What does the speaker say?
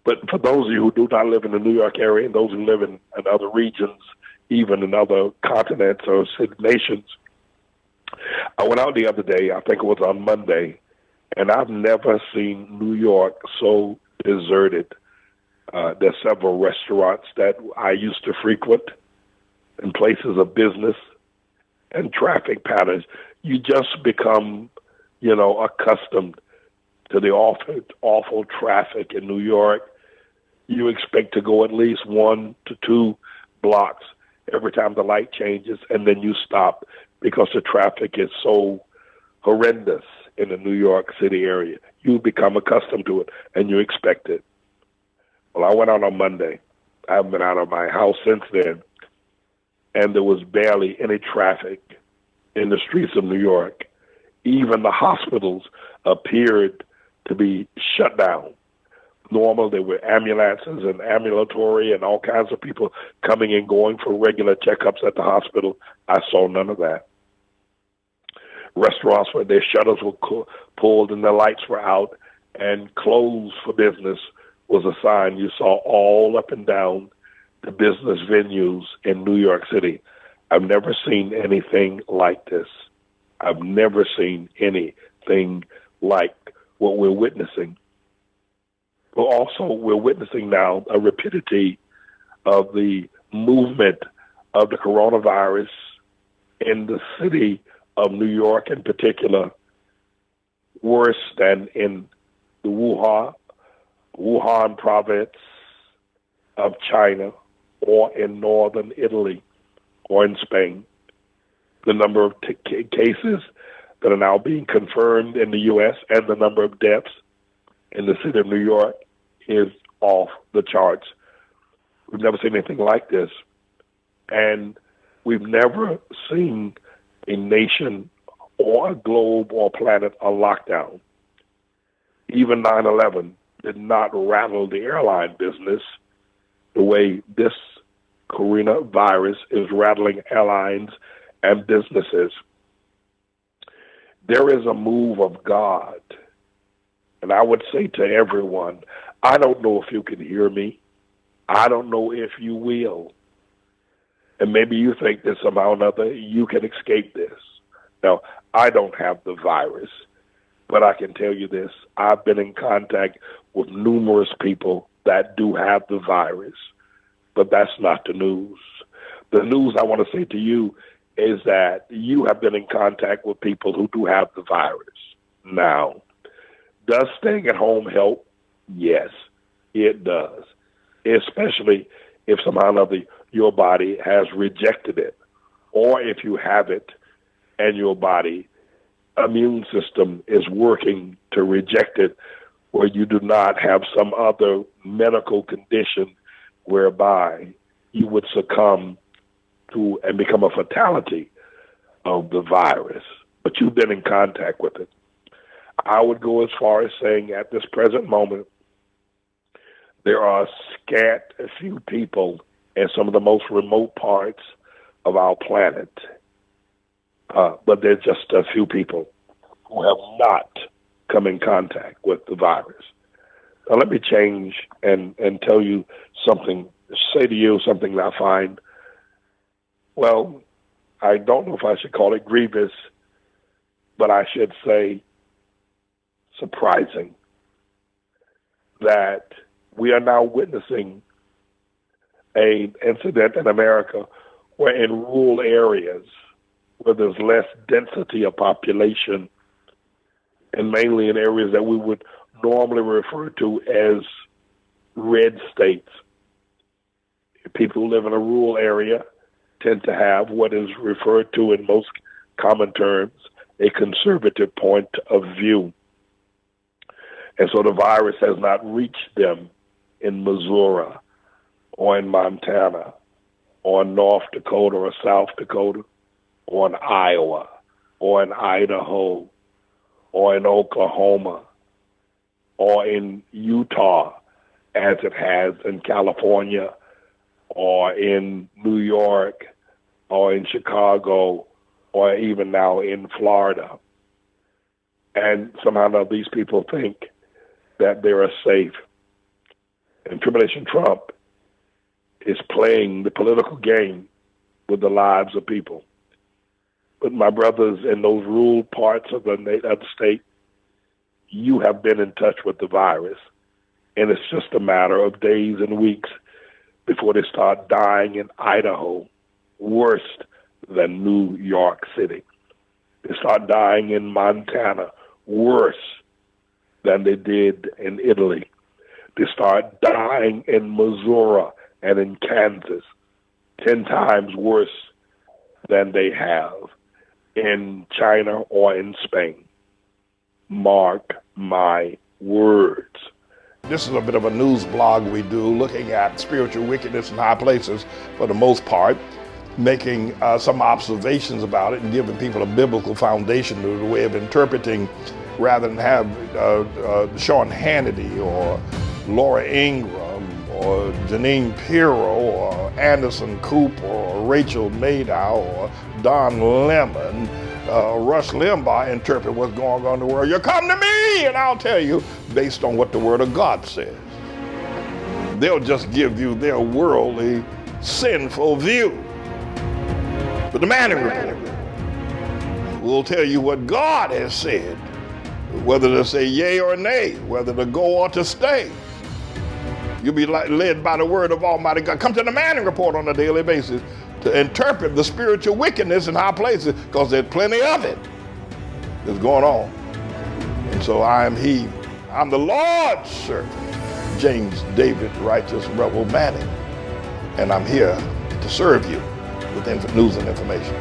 But for those of you who do not live in the New York area and those who live in other regions, even in other continents or city nations, I went out the other day, I think it was on Monday, and I've never seen New York so deserted. There's several restaurants that I used to frequent and places of business and traffic patterns. You just become, accustomed to the awful traffic in New York. You expect to go at least 1 to 2 blocks every time the light changes, and then you stop because the traffic is so horrendous in the New York City area. You become accustomed to it, and you expect it. Well, I went out on Monday. I haven't been out of my house since then, and there was barely any traffic in the streets of New York. Even the hospitals appeared to be shut down. Normal, there were ambulances and ambulatory and all kinds of people coming and going for regular checkups at the hospital. I saw none of that. Restaurants where their shutters were pulled and the lights were out and closed for business was a sign you saw all up and down the business venues in New York City. I've never seen anything like this. I've never seen anything like what we're witnessing. But also, we're witnessing now a rapidity of the movement of the coronavirus in the city of New York in particular, worse than in the Wuhan province of China or in northern Italy or in Spain. The number of cases that are now being confirmed in the U.S. and the number of deaths in the city of New York is off the charts. We've never seen anything like this. And we've never seen a nation or a globe or planet on lockdown. Even 9/11 did not rattle the airline business the way this coronavirus is rattling airlines and businesses. There is a move of God. And I would say to everyone, I don't know if you can hear me. I don't know if you will. And maybe you think that somehow or another you can escape this. Now, I don't have the virus, but I can tell you this. I've been in contact with numerous people that do have the virus, but that's not the news. The news I want to say to you is that you have been in contact with people who do have the virus. Now, does staying at home help? Yes, it does, especially if somehow or another your body has rejected it, or if you have it and your body immune system is working to reject it, where you do not have some other medical condition whereby you would succumb to and become a fatality of the virus, but you've been in contact with it. I would go as far as saying at this present moment, there are scant a few people in some of the most remote parts of our planet, but there's just a few people who have not come in contact with the virus. Now let me change and tell you something, say to you something that I find, well, I don't know if I should call it grievous, but I should say surprising, that we are now witnessing an incident in America where in rural areas where there's less density of population, and mainly in areas that we would normally refer to as red states, people who live in a rural area tend to have what is referred to in most common terms a conservative point of view. And so the virus has not reached them in Missouri or in Montana or in North Dakota or South Dakota or in Iowa or in Idaho or in Oklahoma or in Utah as it has in California or in New York or in Chicago or even now in Florida. And somehow these people think that they are safe. And Tribulation Trump is playing the political game with the lives of people. But my brothers in those rural parts of the state, you have been in touch with the virus. And it's just a matter of days and weeks before they start dying in Idaho, worse than New York City. They start dying in Montana, worse than they did in Italy. They start dying in Missouri and in Kansas, 10 times worse than they have in China or in Spain. Mark my words. This is a bit of a news blog we do, looking at spiritual wickedness in high places for the most part, making some observations about it and giving people a biblical foundation to the way of interpreting, rather than have Sean Hannity or Laura Ingraham or Janine Pirro or Anderson Cooper or Rachel Maddow or Don Lemon, Rush Limbaugh interpret what's going on in the world. You come to me and I'll tell you based on what the Word of God says. They'll just give you their worldly, sinful view. But the Manning Report will tell you what God has said, whether to say yea or nay, whether to go or to stay. You'll be led by the word of Almighty God. Come to the Manning Report on a daily basis to interpret the spiritual wickedness in high places, because there's plenty of it that's going on. And so I'm the Lord's servant, James David Righteous Rebel Manning, and I'm here to serve you with news and information.